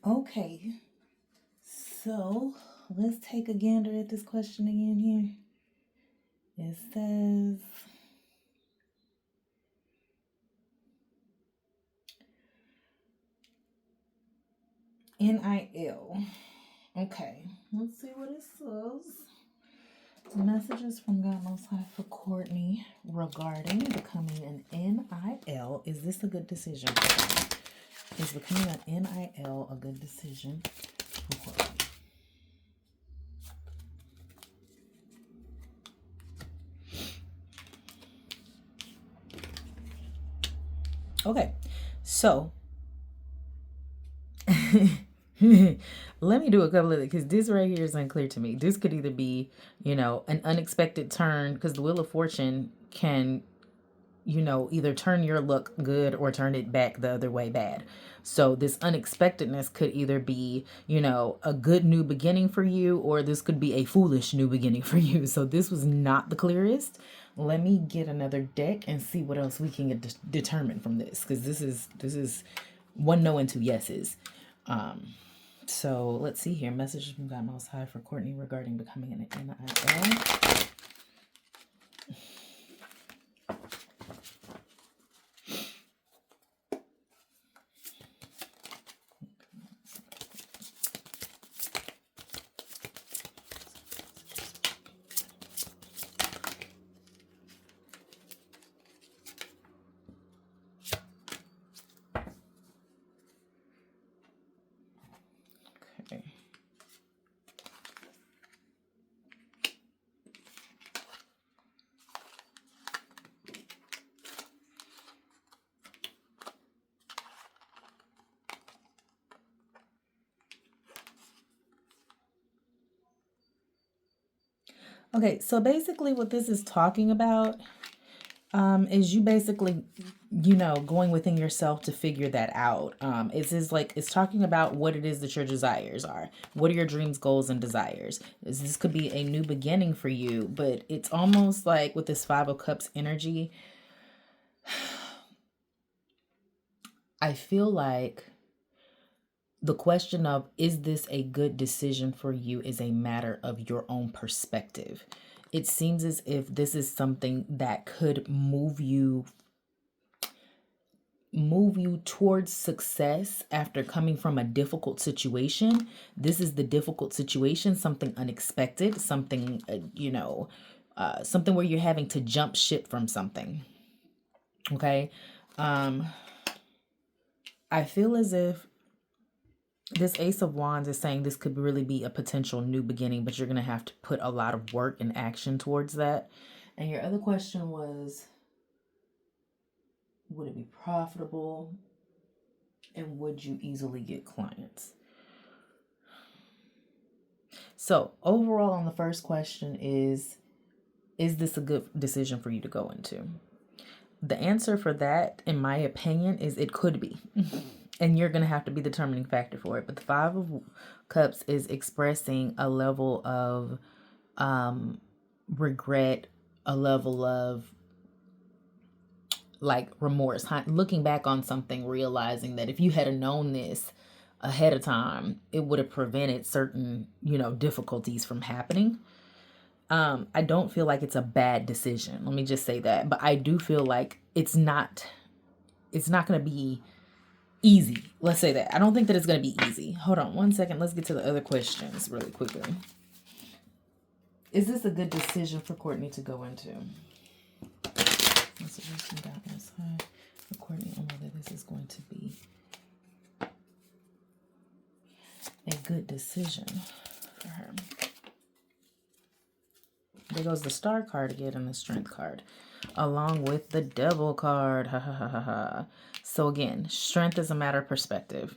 Okay, so let's take a gander at this question again here. It says, NIL. Okay, let's see what it says. Messages from God Most High for Courtney regarding becoming an NIL. Is this a good decision for her? Is becoming an NIL a good decision for Courtney? Okay, so let me do a couple of it because this right here is unclear to me. This could either be, an unexpected turn because the Wheel of Fortune can, either turn your luck good or turn it back the other way bad. So this unexpectedness could either be, a good new beginning for you, or this could be a foolish new beginning for you. So this was not the clearest. Let me get another deck and see what else we can get determined from this, because this is one no and two yeses. So let's see here. Messages from God Most High for Courtney regarding becoming an NIL. Okay. Okay, so basically what this is talking about is you basically, going within yourself to figure that out. It's talking about what it is that your desires are. What are your dreams, goals, and desires? This could be a new beginning for you, but it's almost like with this Five of Cups energy, I feel like the question of, is this a good decision for you, is a matter of your own perspective. It seems as if this is something that could move you towards success after coming from a difficult situation. This is the difficult situation, something unexpected, something, something where you're having to jump ship from something. Okay. I feel as if this Ace of Wands is saying this could really be a potential new beginning, but you're going to have to put a lot of work and action towards that. And your other question was, would it be profitable? And would you easily get clients? So overall on the first question is this a good decision for you to go into? The answer for that, in my opinion, is it could be. And you're going to have to be the determining factor for it. But the Five of Cups is expressing a level of regret, a level of like remorse, looking back on something, realizing that if you had known this ahead of time, it would have prevented certain, difficulties from happening. I don't feel like it's a bad decision. Let me just say that. But I do feel like it's not going to be easy. Let's say that. I don't think that it's going to be easy. Hold on one second. Let's get to the other questions really quickly. Is this a good decision for Courtney to go into? For Courtney on whether this is going to be a good decision for her. There goes the Star card again and the Strength card, along with the Devil card. Ha ha ha ha ha. So again, strength is a matter of perspective.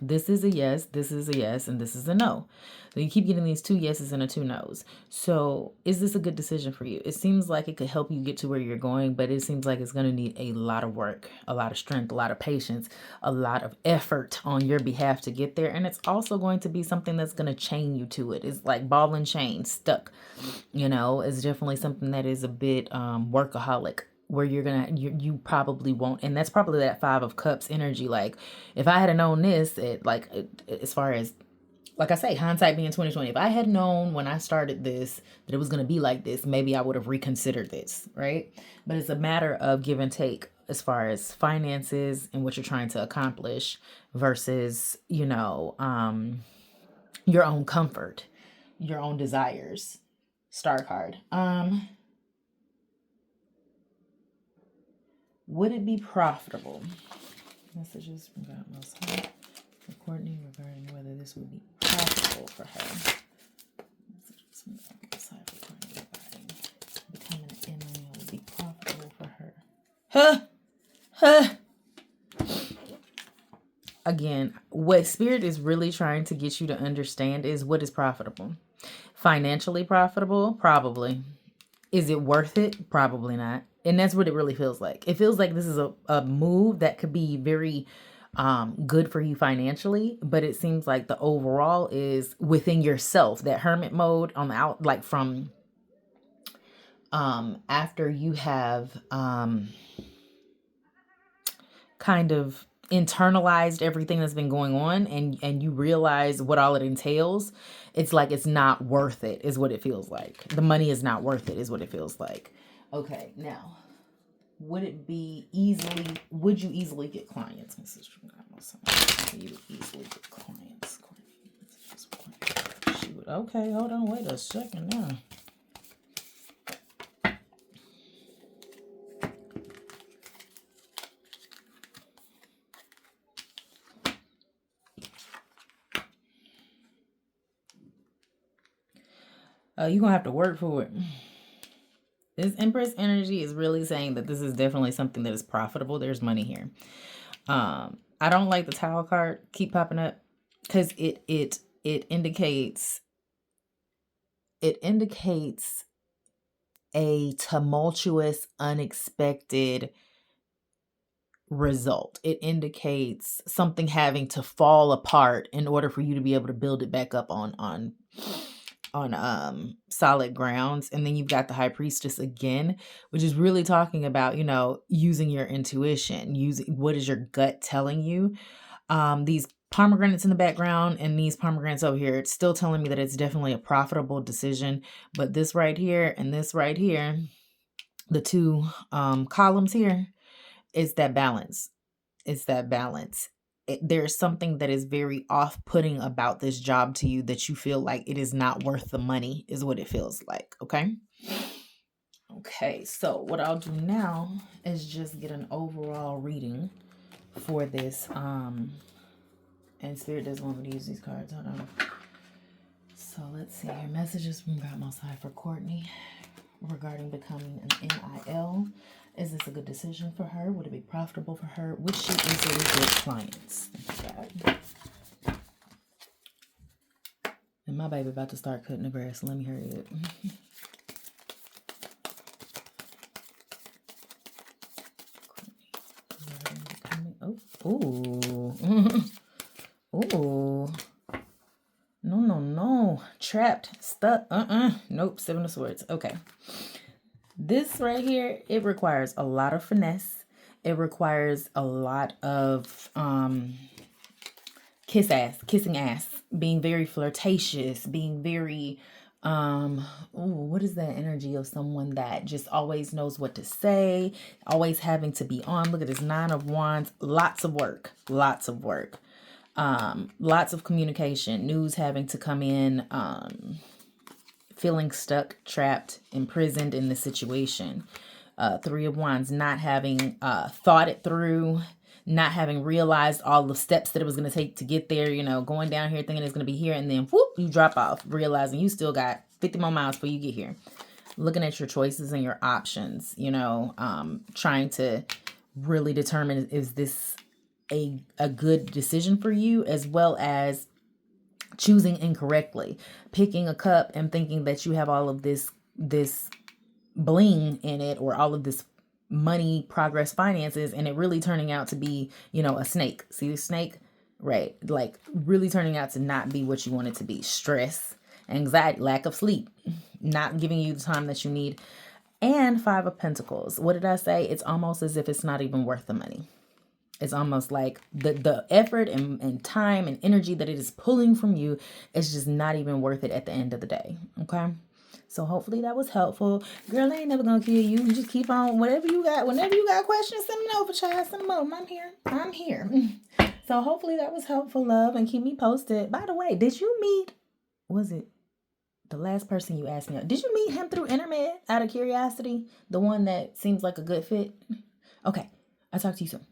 This is a yes, this is a yes, and this is a no. So you keep getting these two yeses and a two no's. So is this a good decision for you? It seems like it could help you get to where you're going, but it seems like it's going to need a lot of work, a lot of strength, a lot of patience, a lot of effort on your behalf to get there. And it's also going to be something that's going to chain you to it. It's like ball and chain, stuck. It's definitely something that is a bit workaholic where you probably won't. And that's probably that 5 of Cups energy. Like, if I had known this, as far as, like I say, hindsight being 2020, if I had known when I started this that it was going to be like this, maybe I would have reconsidered this, right? But it's a matter of give and take as far as finances and what you're trying to accomplish versus, your own comfort, your own desires. Star card. Would it be profitable? Messages from God Most High for Courtney regarding whether this would be profitable for her. Messages from God Most High for Courtney regarding becoming an MIL would be profitable for her. Again, what Spirit is really trying to get you to understand is what is profitable. Financially profitable? Probably. Is it worth it? Probably not. And that's what it really feels like. It feels like this is a move that could be very good for you financially, but it seems like the overall is within yourself. That hermit mode on the out, like from after you have kind of internalized everything that's been going on, and you realize what all it entails, it's like it's not worth it is what it feels like. The money is not worth it is what it feels like. Okay, now, would you easily get clients? You would easily get clients. She would. Okay, hold on, wait a second now. You're gonna have to work for it. This Empress energy is really saying that this is definitely something that is profitable. There's money here. I don't like the Tower card keep popping up because it indicates a tumultuous, unexpected result. It indicates something having to fall apart in order for you to be able to build it back up on solid grounds. And then you've got the High Priestess again, which is really talking about, using your intuition, using what is your gut telling you. These pomegranates in the background and these pomegranates over here, it's still telling me that it's definitely a profitable decision. But this right here and this right here, the two columns here, is that balance. It's that balance. There's something that is very off-putting about this job to you that you feel like it is not worth the money is what it feels like. Okay, so what I'll do now is just get an overall reading for this. And Spirit doesn't want me to use these cards. Hold on. So let's see here. Messages from God Most High for Courtney regarding becoming an NIL. Is this a good decision for her? Would it be profitable for her? Would she easily get clients? And my baby about to start cutting the grass. So let me hurry up. Ooh. No. Trapped. Stuck. Nope. 7 of Swords. Okay. This right here, it requires a lot of finesse. It requires a lot of kissing ass, being very flirtatious, being very what is that energy of someone that just always knows what to say, always having to be on. Look at this 9 of Wands. Lots of work. Lots of communication, news having to come in, feeling stuck, trapped, imprisoned in the situation. 3 of Wands, not having thought it through, not having realized all the steps that it was going to take to get there, going down here thinking it's going to be here, and then whoop, you drop off, realizing you still got 50 more miles before you get here. Looking at your choices and your options, trying to really determine, is this a good decision for you, as well as choosing incorrectly, picking a cup and thinking that you have all of this bling in it, or all of this money, progress, finances, and it really turning out to be, a snake. See the snake? Right. Like really turning out to not be what you want it to be. Stress, anxiety, lack of sleep, not giving you the time that you need. And Five of Pentacles. What did I say? It's almost as if it's not even worth the money. It's almost like the effort and time and energy that it is pulling from you is just not even worth it at the end of the day. Okay. So hopefully that was helpful. Girl, I ain't never gonna kill you. You just keep on whatever you got. Whenever you got questions, send them over, child. Send them over. I'm here. I'm here. So hopefully that was helpful, love, and keep me posted. By the way, did you meet, was it the last person you asked me? Did you meet him through Internet out of curiosity? The one that seems like a good fit? Okay. I'll talk to you soon.